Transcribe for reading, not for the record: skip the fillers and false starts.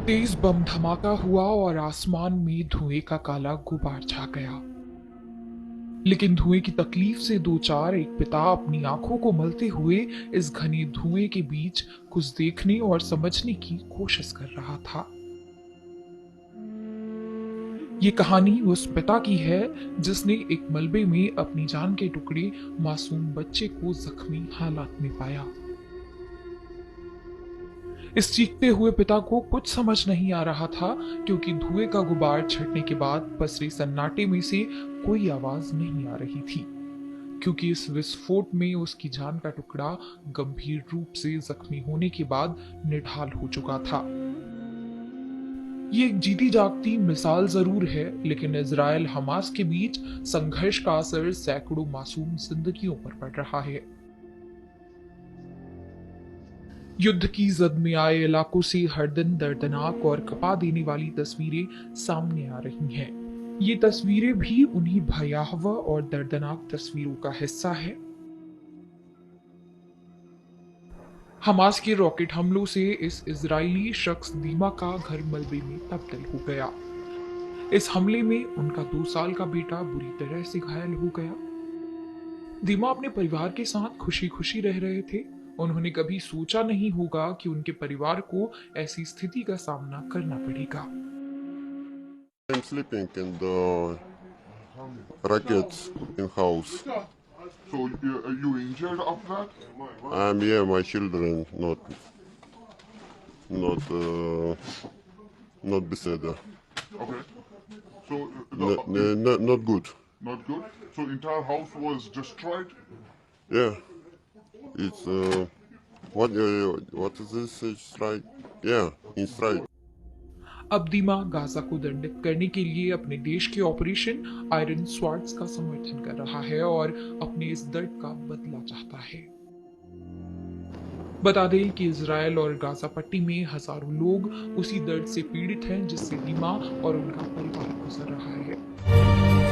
तेज बम धमाका हुआ और आसमान में धुएं का काला गुबार छा गया। लेकिन धुएं की तकलीफ से दो चार एक पिता अपनी आंखों को मलते हुए इस घने धुएं के बीच कुछ देखने और समझने की कोशिश कर रहा था। ये कहानी उस पिता की है जिसने एक मलबे में अपनी जान के टुकड़े मासूम बच्चे को जख्मी हालात में पाया। इस चीखते हुए पिता को कुछ समझ नहीं आ रहा था, क्योंकि धुएं का गुबार छटने के बाद पसरे सन्नाटे में से कोई आवाज नहीं आ रही थी, क्योंकि इस विस्फोट में उसकी जान का टुकड़ा गंभीर रूप से जख्मी होने के बाद निढाल हो चुका था। ये एक जीती जागती मिसाल जरूर है, लेकिन इजराइल हमास के बीच संघर्ष का असर सैकड़ों मासूम जिंदगियों पर पड़ रहा है। युद्ध की जद में आए इलाकों से हर दिन दर्दनाक और कपा देने वाली तस्वीरें सामने आ रही हैं। ये तस्वीरें भी उन्हीं भयावह और दर्दनाक तस्वीरों का हिस्सा है। हमास के रॉकेट हमलों से इस इजरायली शख्स दीमा का घर मलबे में तब्दील हो गया। इस हमले में उनका 2 साल का बेटा बुरी तरह से घायल हो गया। दीमा अपने परिवार के साथ खुशी खुशी रह रहे थे। उन्होंने कभी सोचा नहीं होगा कि उनके परिवार को ऐसी स्थिति का सामना करना पड़ेगा। I'm sleeping in the rockets in house. So you injured of that? Yeah, my children not not beside. Okay. So Not good. not good. So entire house was destroyed. Yeah, it's what is this? It's right. Yeah, it's right. अब दीमा Gaza को दंडित करने के लिए अपने देश के operation iron swords का समर्थन कर रहा है और अपने इस दर्द का बदला चाहता है। बता दें कि इजराइल और गाजा पट्टी में हजारों लोग उसी दर्द से पीड़ित हैं जिससे दीमा और उनका परिवार गुजर रहा है।